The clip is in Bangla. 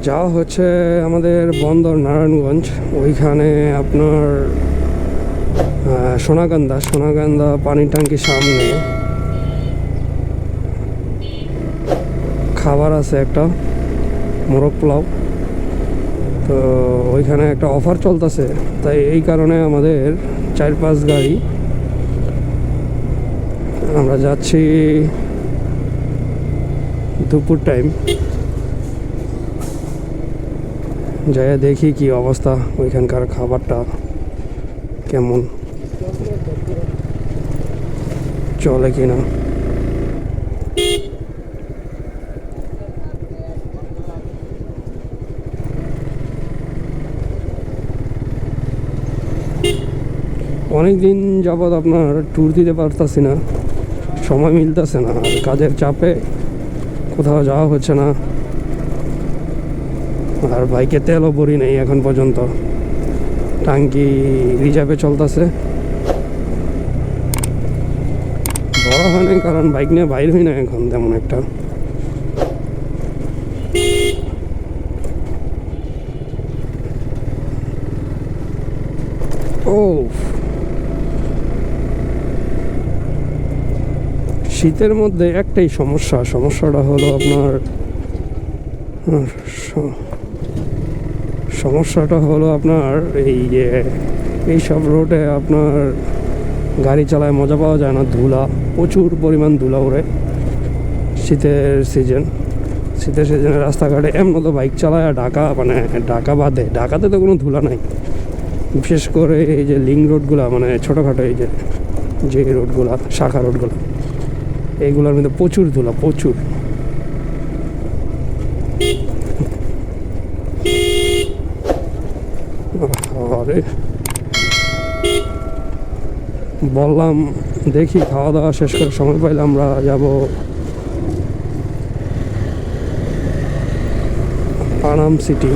যাওয়া হচ্ছে আমাদের বন্দর নারায়ণগঞ্জ, ওইখানে আপনার সোনাগান্দা পানির ট্যাঙ্কির সামনে খাবার আছে একটা, মোরগ পোলাও। তো ওইখানে একটা অফার চলতেছে, তাই এই কারণে আমাদের 4-5 গাড়ি আমরা যাচ্ছি দুপুর টাইম। যাই দেখি কি অবস্থা, ওইখানকার খাবারটা কেমন চলে কিনা। অনেক দিন যাবৎ আপনার ট্যুর দিতে পারতাছি না, সময় মিলতেছে না, আর কাজের চাপে কোথাও যাওয়া হচ্ছে না। আর বাইকে তেলও ভরি নেই এখন পর্যন্ত, ট্যাঙ্কি রিজার্ভে চলতেছে। বড় হয় নাই কারণ বাইক নিয়ে বাইর হই না এখন তেমন একটা। ও শীতের মধ্যে একটাই সমস্যাটা হলো আপনার এই যে এইসব রোডে আপনার গাড়ি চালায় মজা পাওয়া যায় না, ধুলা, প্রচুর পরিমাণ ধুলা ওড়ে। শীতের সিজনে রাস্তাঘাটে এমন তো বাইক চালায় ঢাকা বাদে, ঢাকাতে তো কোনো ধুলা নাই। বিশেষ করে এই যে লিঙ্ক রোডগুলা, মানে ছোটোখাটো এই যে রোডগুলা, শাখা রোডগুলা, এইগুলোর মধ্যে প্রচুর ধুলা, প্রচুর। আরে বললাম দেখি খাওয়া দাওয়া শেষ করে সময় পাইলে আমরা যাব পানাম সিটি।